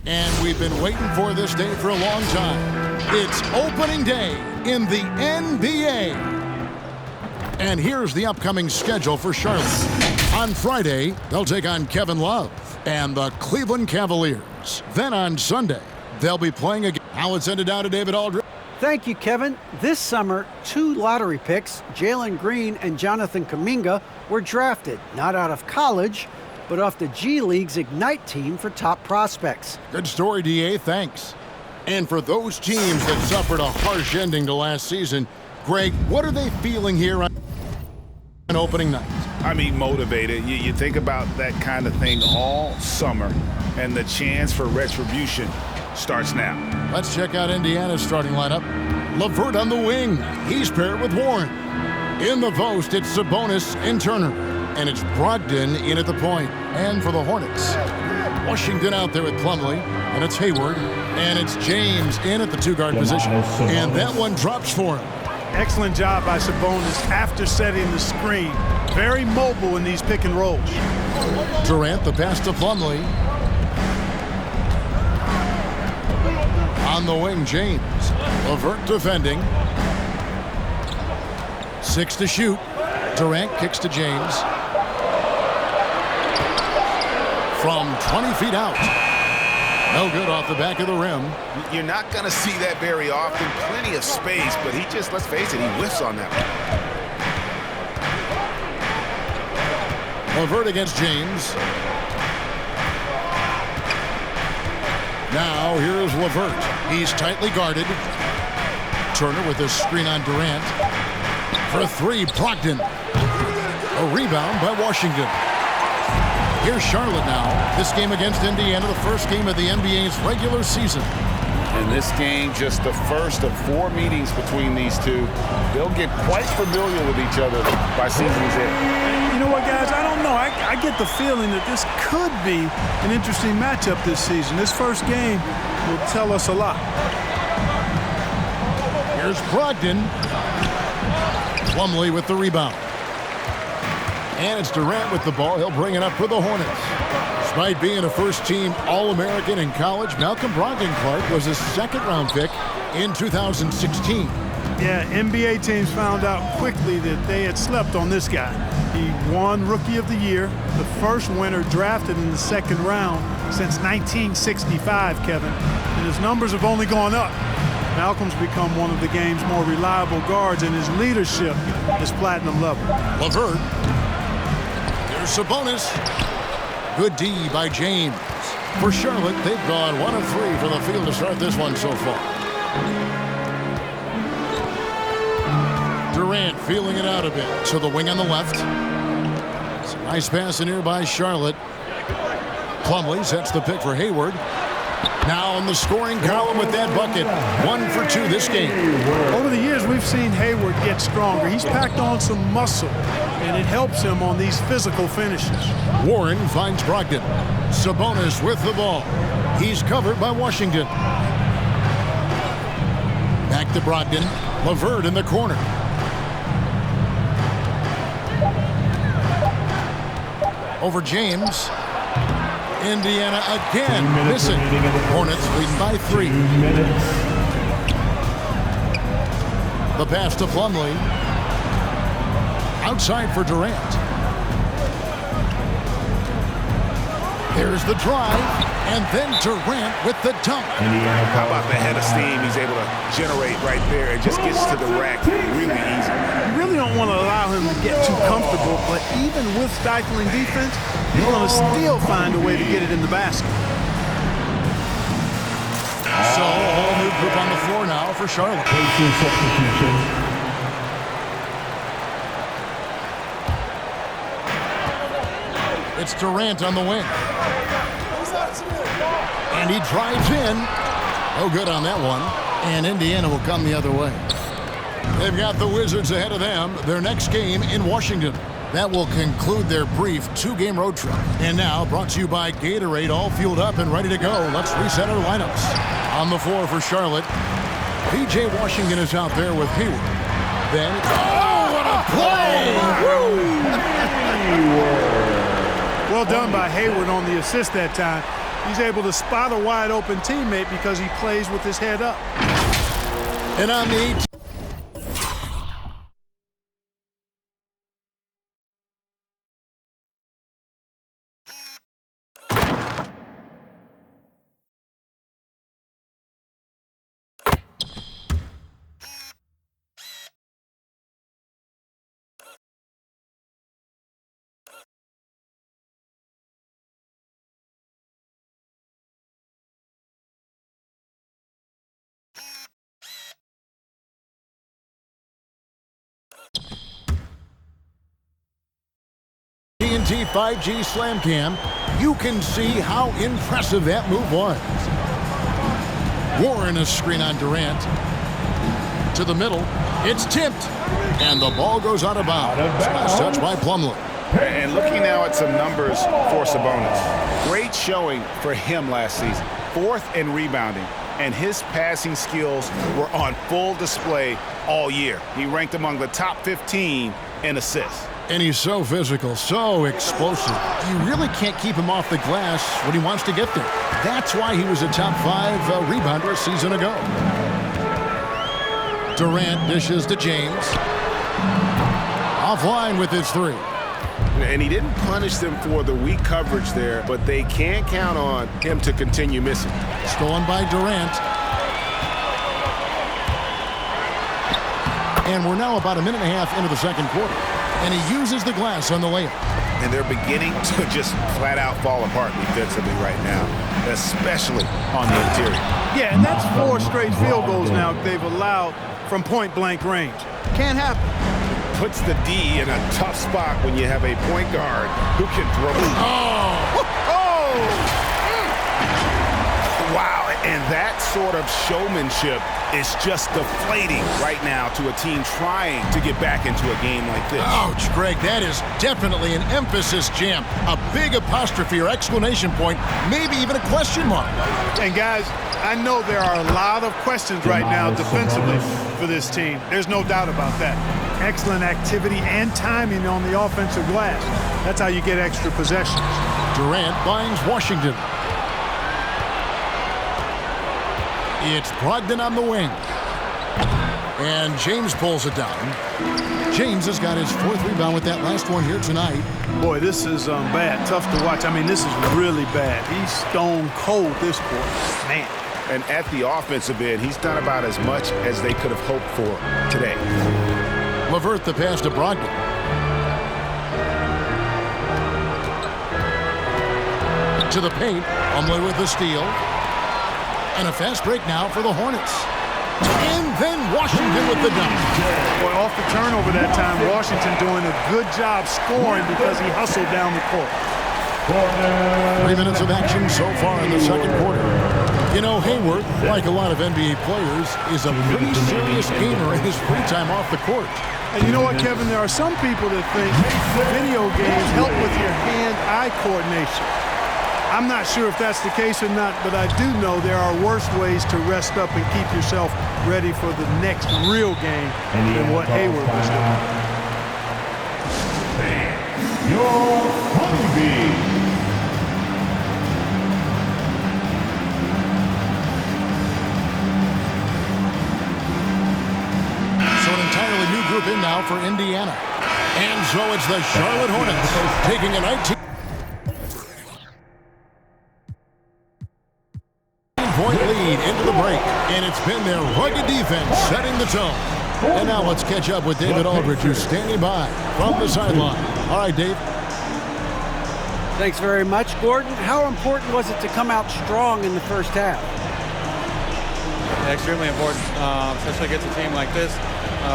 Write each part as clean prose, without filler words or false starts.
And we've been waiting for this day for a long time. It's opening day in the NBA. And here's the upcoming schedule for Charlotte. On Friday, they'll take on Kevin Love and the Cleveland Cavaliers. Then on Sunday, they'll be playing again. Now it's ended down to David Aldridge. Thank you, Kevin. This summer, 2 lottery picks, Jalen Green and Jonathan Kuminga, were drafted, not out of college, but off the G League's Ignite team for top prospects. Good story, D.A. Thanks. And for those teams that suffered a harsh ending to last season, Greg, what are they feeling here on opening night? I mean, motivated. You think about that kind of thing all summer, and the chance for retribution starts now. Let's check out Indiana's starting lineup. LeVert on the wing. He's paired with Warren. In the post, it's Sabonis and Turner. And it's Brogdon in at the point. And for the Hornets, Washington out there with Plumlee. And it's Hayward. And it's James in at the 2-guard position. And that one drops for him. Excellent job by Sabonis after setting the screen. Very mobile in these pick and rolls. Durant, the pass to Plumlee. On the wing, James. LeVert defending. 6 to shoot. Durant kicks to James. From 20 feet out. No good off the back of the rim. You're not going to see that very often. Plenty of space, but he just, let's face it, he whiffs on that one. LeVert against James. Now here's LeVert. He's tightly guarded. Turner with a screen on Durant. For 3, Brogdon. A rebound by Washington. Here's Charlotte now. This game against Indiana, the first game of the NBA's regular season. And this game, just the first of 4 meetings between these two. They'll get quite familiar with each other by season's end. You know what, guys? I don't know. I get the feeling that this could be an interesting matchup this season. This first game will tell us a lot. Here's Brogdon. Plumlee with the rebound. And it's Durant with the ball. He'll bring it up for the Hornets. Despite being a first-team All-American in college, Malcolm Brogdon Clark was a second-round pick in 2016. Yeah, NBA teams found out quickly that they had slept on this guy. He won Rookie of the Year, the first winner drafted in the second round since 1965, Kevin. And his numbers have only gone up. Malcolm's become one of the game's more reliable guards, and his leadership is platinum level. LeVert. Here's Sabonis. Good D by James. For Charlotte, they've gone 1 of 3 for the field to start this one so far. Durant feeling it out a bit. To the wing on the left. It's a nice pass in here by Charlotte. Plumlee sets the pick for Hayward. Now in the scoring column with that bucket. 1 for 2 this game. Over the years, we've seen Hayward get stronger. He's packed on some muscle, and it helps him on these physical finishes. Warren finds Brogdon. Sabonis with the ball. He's covered by Washington. Back to Brogdon. LeVert in the corner. Over James. Indiana again missing. Hornets leading by 3. The pass to Plumlee. Outside for Durant. There's the drive, and then Durant with the dunk. How about the head of steam he's able to generate right there? It just gets to the rack really easy. You really don't want to allow him to get too comfortable, but even with stifling defense, he's going to still find a way to get it in the basket. So a whole new group on the floor now for Charlotte. It's Durant on the wing. And he drives in. Oh, good on that one. And Indiana will come the other way. They've got the Wizards ahead of them. Their next game in Washington. That will conclude their brief 2-game road trip. And now, brought to you by Gatorade, all fueled up and ready to go. Let's reset our lineups. On the floor for Charlotte, P.J. Washington is out there with Hayward. Then, oh, what a play! Well done by Hayward on the assist that time. He's able to spot a wide open teammate because he plays with his head up. And on the 18. TNT 5G Slam Cam, you can see how impressive that move was. Warren, a screen on Durant. To the middle, it's tipped, and the ball goes out of bounds. Last touch by Plumlee. And looking now at some numbers for Sabonis. Great showing for him last season. 4th in rebounding, and his passing skills were on full display all year. He ranked among the top 15 in assists. And he's so physical, so explosive. You really can't keep him off the glass when he wants to get there. That's why he was a top 5 rebounder a season ago. Durant dishes to James. Offline with his 3. And he didn't punish them for the weak coverage there, but they can't count on him to continue missing. Stolen by Durant. And we're now about a minute and a half into the second quarter. And he uses the glass on the layup. And they're beginning to just flat out fall apart defensively right now, especially on the interior. Yeah, and that's 4 straight field goals now they've allowed from point-blank range. Can't happen. Puts the D in a tough spot when you have a point guard who can throw. Wow, and that sort of showmanship is just deflating right now to a team trying to get back into a game like this. Ouch, Greg, that is definitely an emphasis jam. A big apostrophe or exclamation point, maybe even a question mark. And guys, I know there are a lot of questions right now defensively for this team. There's no doubt about that. Excellent activity and timing on the offensive glass. That's how you get extra possessions. Durant finds Washington. It's Brogdon on the wing. And James pulls it down. James has got his 4th rebound with that last one here tonight. Boy, this is bad. Tough to watch. I mean, this is really bad. He's stone cold this quarter. Man. And at the offensive end, he's done about as much as they could have hoped for today. LeVert the pass to Brogdon. To the paint. Plumlee with the steal. And a fast break now for the Hornets. And then Washington with the dunk. Boy, off the turnover that time, Washington doing a good job scoring because he hustled down the court. 3 minutes of action so far in the second quarter. You know, Hayward, like a lot of NBA players, is a pretty serious gamer in his free time off the court. And you know what, Kevin? There are some people that think video games help with your hand-eye coordination. I'm not sure if that's the case or not, but I do know there are worse ways to rest up and keep yourself ready for the next real game than what Hayward was doing. Your honeybee. So an entirely new group in now for Indiana. And so it's the Charlotte Hornets taking a 19-point lead into the break. And it's been their rugged defense setting the tone. And now let's catch up with David Aldridge, who's standing by from the sideline. All right, Dave. Thanks very much, Gordon. How important was it to come out strong in the first half? Extremely important, especially against a team like this.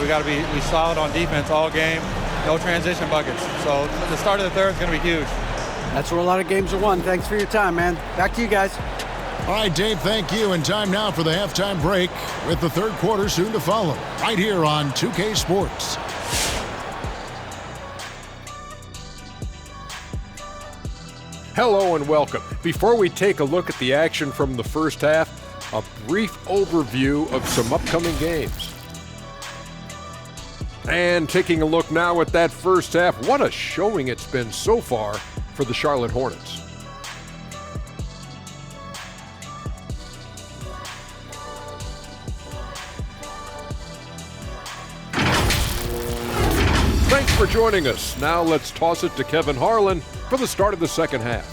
We got to be solid on defense all game. No transition buckets. So the start of the third is going to be huge. That's where a lot of games are won. Thanks for your time, man. Back to you guys. All right, Dave, thank you. And time now for the halftime break with the third quarter soon to follow right here on 2K Sports. Hello and welcome. Before we take a look at the action from the first half, a brief overview of some upcoming games. And taking a look now at that first half, what a showing it's been so far for the Charlotte Hornets. Thanks for joining us. Now let's toss it to Kevin Harlan for the start of the second half.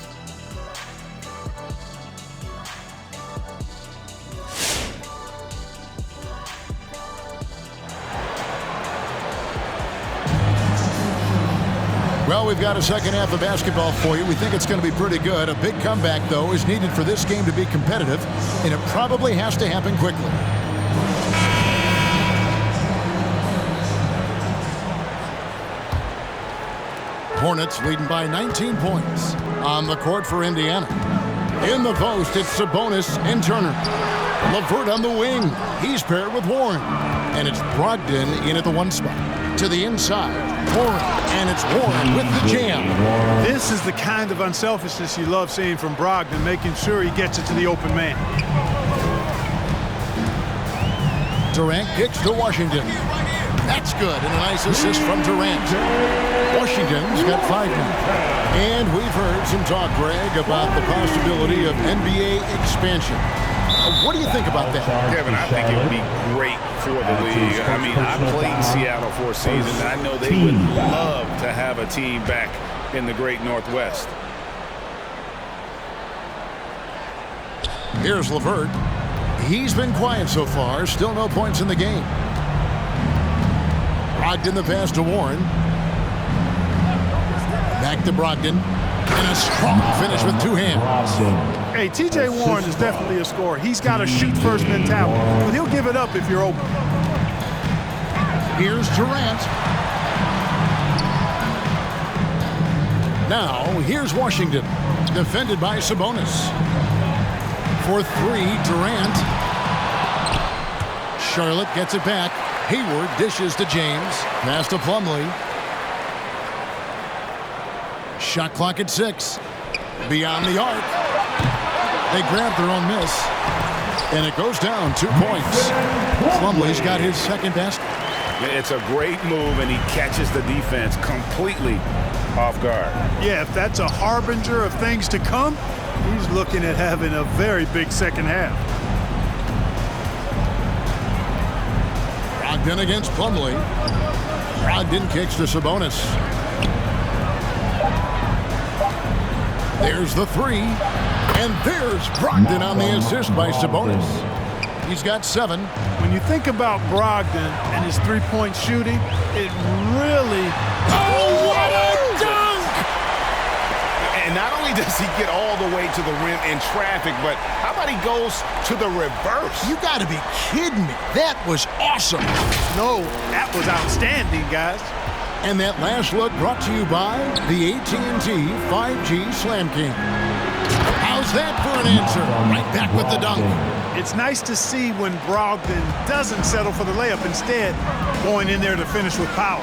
Well, we've got a second half of basketball for you. We think it's going to be pretty good. A big comeback, though, is needed for this game to be competitive, and it probably has to happen quickly. Hornets leading by 19 points. On the court for Indiana. In the post, it's Sabonis and Turner. LeVert on the wing. He's paired with Warren. And it's Brogdon in at the one spot. To the inside, Warren, and it's Warren with the jam. This is the kind of unselfishness you love seeing from Brogdon, making sure he gets it to the open man. Durant kicks to Washington. That's good, and a nice assist from Durant. Washington's got 5 now. And we've heard some talk, Greg, about the possibility of NBA expansion. What do you think about that? Kevin, I think it would be great for the league. I mean, I played in Seattle for a season, and I know they would love to have a team back in the great Northwest. Here's LeVert. He's been quiet so far. Still no points in the game. Brogdon the pass to Warren. Back to Brogdon. And a strong finish with 2 hands. Hey, T.J. Warren is definitely a scorer. He's got a shoot-first mentality, but he'll give it up if you're open. Here's Durant. Now, here's Washington, defended by Sabonis. For 3, Durant. Charlotte gets it back. Hayward dishes to James. Pass to Plumlee. Shot clock at 6. Beyond the arc. They grab their own miss. And it goes down 2 points. Plumlee's got his second basket. It's a great move, and he catches the defense completely off guard. Yeah, if that's a harbinger of things to come, he's looking at having a very big second half. Brogdon against Plumlee. Brogdon kicks to Sabonis. There's the 3. And there's Brogdon on the assist by Sabonis. He's got 7. When you think about Brogdon and his three-point shooting, it really... Oh, what a dunk! And not only does he get all the way to the rim in traffic, but how about he goes to the reverse? You got to be kidding me. That was awesome. No, that was outstanding, guys. And that last look brought to you by the AT&T 5G Slam King. How's that for an answer? Right back with the dunk. It's nice to see when Brogdon doesn't settle for the layup, instead going in there to finish with power.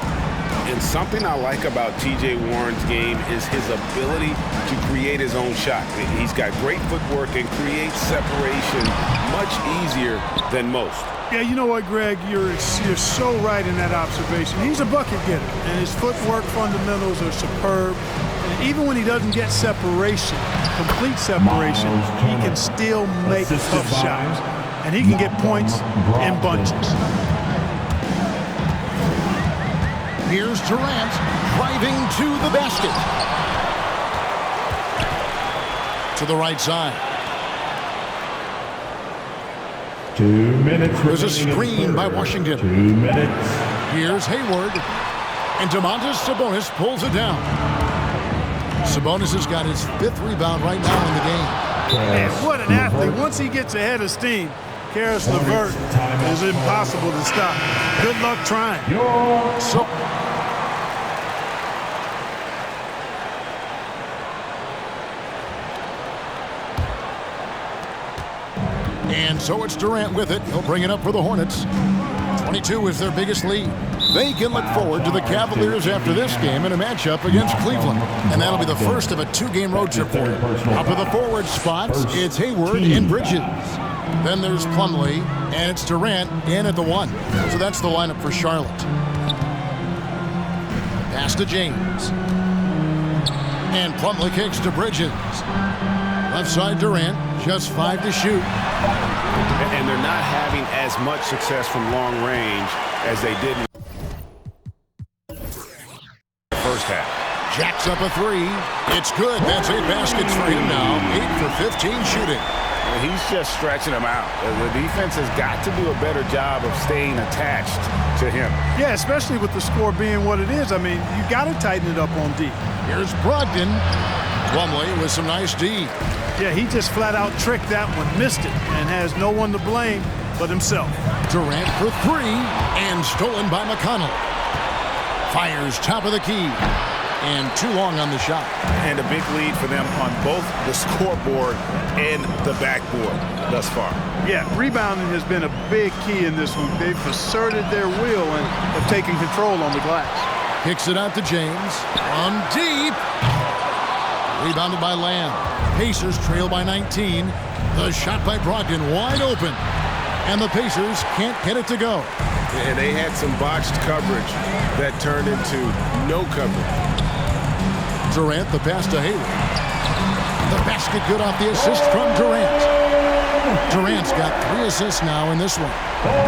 And something I like about T.J. Warren's game is his ability to create his own shot. He's got great footwork and creates separation much easier than most. Yeah, you know what, Greg? You're so right in that observation. He's a bucket getter, and his footwork fundamentals are superb. And even when he doesn't get separation, complete separation, he can still make tough shots. And he can get points in bunches. Here's Durant driving to the basket. To the right side. 2 minutes. There's a screen by Washington. 2 minutes. Here's Hayward. And Domantas Sabonis pulls it down. Sabonis has got his 5th rebound right now in the game. Man, what an athlete. Once he gets ahead of steam, Karis LeVert is impossible to stop. Good luck trying. And so it's Durant with it. He'll bring it up for the Hornets. 22 is their biggest lead. They can look forward to the Cavaliers after this game in a matchup against Cleveland. And that'll be the first of a 2-game road trip for them. Up at the forward spots, it's Hayward and Bridges. Then there's Plumlee, and it's Durant in at the 1. So that's the lineup for Charlotte. Pass to James. And Plumlee kicks to Bridges. Left side Durant, just 5 to shoot. And they're not having as much success from long range as they did. first half. Jacks up a three. It's good. That's 8 baskets for him now. 8 for 15 shooting. He's just stretching them out. The defense has got to do a better job of staying attached to him. Yeah, especially with the score being what it is. I mean, you got to tighten it up on D. Here's Brogdon. Plumlee with some nice D. Yeah, he just flat out tricked that one, missed it, and has no one to blame but himself. Durant for three, and stolen by McConnell. Fires top of the key, and too long on the shot. And a big lead for them on both the scoreboard and the backboard thus far. Yeah, rebounding has been a big key in this one. They've asserted their will and have taken control on the glass. Kicks it out to James. From deep. Rebounded by Lamb. Pacers trail by 19. The shot by Brogdon wide open. And the Pacers can't get it to go. And they had some botched coverage that turned into no coverage. Durant, the pass to Hayward. The basket good off the assist from Durant. Durant's got 3 assists now in this one.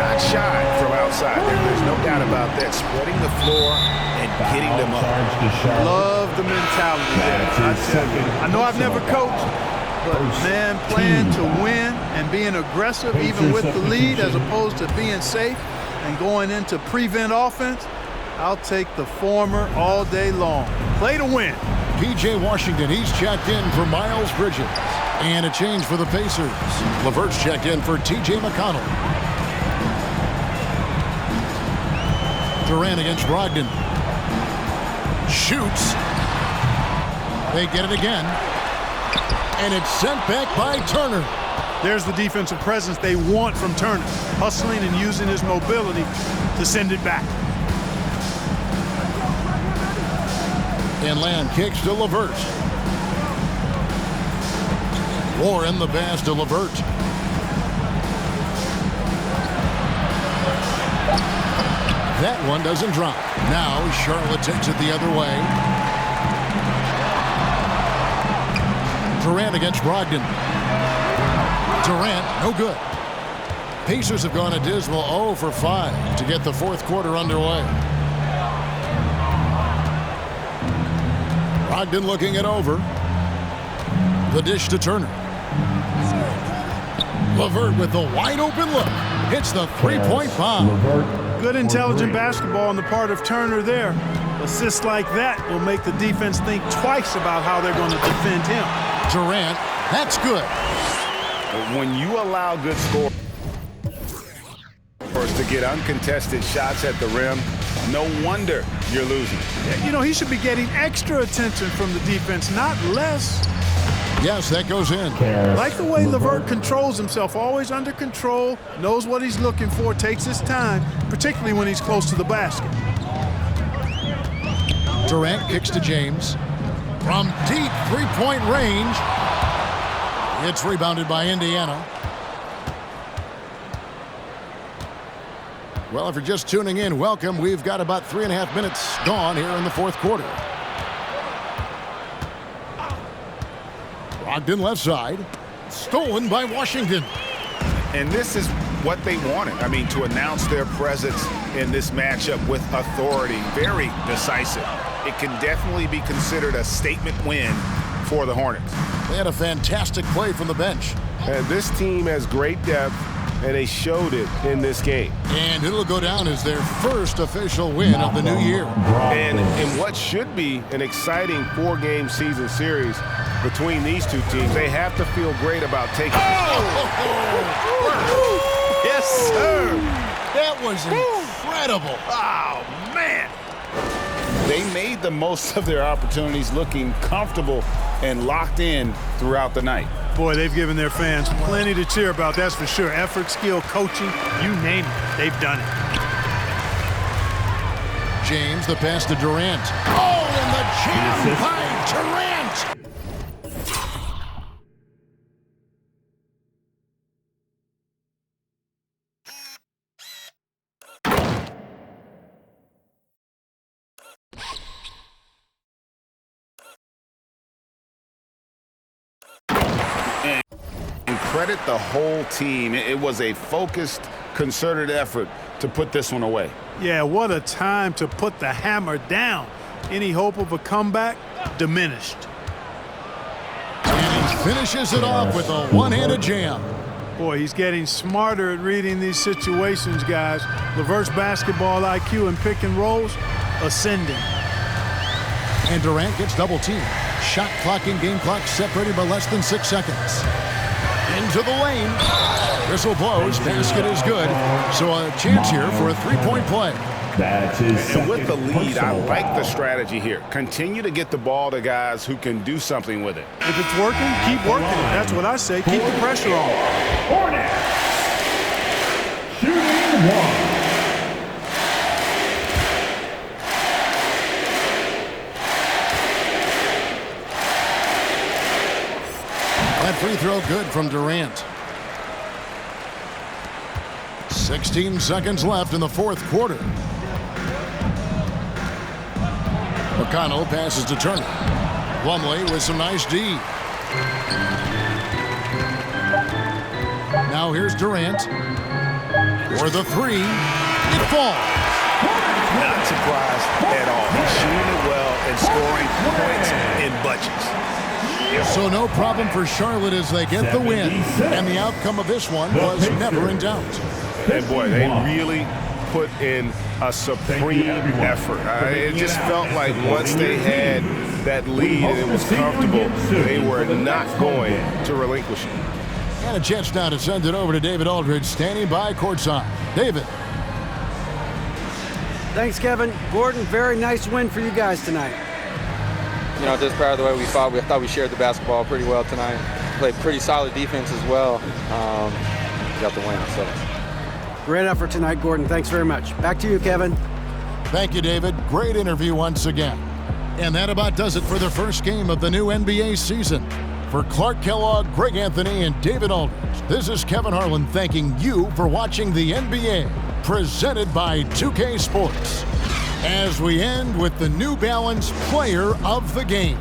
Not shy from outside. There's no doubt about that. Spreading the floor and getting them up. Love the mentality there. I know I've never coached, but man, playing to win and being aggressive even with the lead as opposed to being safe and going into prevent offense, I'll take the former all day long. Play to win. P.J. Washington, he's checked in for Miles Bridges. And a change for the Pacers. LeVert's checked in for T.J. McConnell. Durant against Brogdon. Shoots. They get it again. And it's sent back by Turner. There's the defensive presence they want from Turner. Hustling and using his mobility to send it back. And Lamb kicks to LeVert. Warren the pass to LeVert. That one doesn't drop. Now Charlotte takes it the other way. Durant against Brogdon. Durant, no good. Pacers have gone a dismal 0 for 5 to get the fourth quarter underway. Brogdon looking it over. The dish to Turner. LeVert with the wide open look. Hits the three-point bomb. Good intelligent basketball on the part of Turner there. Assists like that will make the defense think twice about how they're going to defend him. Durant, that's good. When you allow good scorers to get uncontested shots at the rim, no wonder you're losing. You know, he should be getting extra attention from the defense, not less. Yes, that goes in. Like the way LeVert controls himself, always under control, knows what he's looking for, takes his time, particularly when he's close to the basket. Durant kicks to James. From deep three-point range. It's rebounded by Indiana. Well, if you're just tuning in, welcome. We've got about 3.5 minutes gone here in the fourth quarter. Brogdon left side. Stolen by Washington. And this is what they wanted. I mean, to announce their presence in this matchup with authority. Very decisive. It can definitely be considered a statement win for the Hornets. They had a fantastic play from the bench. And this team has great depth, and they showed it in this game. And it'll go down as their first official win of the new year. And in what should be an exciting 4-game season series between these two teams, they have to feel great about taking Yes, sir. That was incredible. Oh, man. They made the most of their opportunities, looking comfortable and locked in throughout the night. Boy, they've given their fans plenty to cheer about, that's for sure. Effort, skill, coaching, you name it, they've done it. James, the pass to Durant. Oh, and the jam by Durant. And credit the whole team. It was a focused, concerted effort to put this one away. Yeah, what a time to put the hammer down. Any hope of a comeback diminished. And he finishes it off with a one-handed jam. Boy, he's getting smarter at reading these situations, guys. Reverse basketball IQ and pick and rolls ascending. And Durant gets double teamed. Shot clock and game clock separated by less than 6 seconds. Into the lane. Whistle blows. Basket is good. So a chance here for a three-point play. That's his And with the second lead, I personal like the foul. strategy here. Continue to get the ball to guys who can do something with it. If it's working, keep working it. That's what I say. Keep the pressure on. Hornets shooting one. That free throw good from Durant. 16 seconds left in the fourth quarter. McConnell passes to Turner. Plumlee with some nice D. Now here's Durant. For the three. It falls. Not surprised at all. He's shooting it well and scoring points in bunches. So no problem for Charlotte as they get the win. And the outcome of this one was never in doubt. And boy, they really put in a supreme effort. It just felt like once they had that lead and it was comfortable, they were not going to relinquish it. And a chance now to send it over to David Aldridge, standing by courtside. David. Thanks, Kevin. Gordon, very nice win for you guys tonight. You know, just proud of the way we fought. We thought we shared the basketball pretty well tonight. Played pretty solid defense as well. Got the win, so. Great effort tonight, Gordon. Thanks very much. Back to you, Kevin. Thank you, David. Great interview once again. And that about does it for the first game of the new NBA season. For Clark Kellogg, Greg Anthony, and David Aldridge, this is Kevin Harlan thanking you for watching the NBA, presented by 2K Sports. As we end with the New Balance Player of the Game.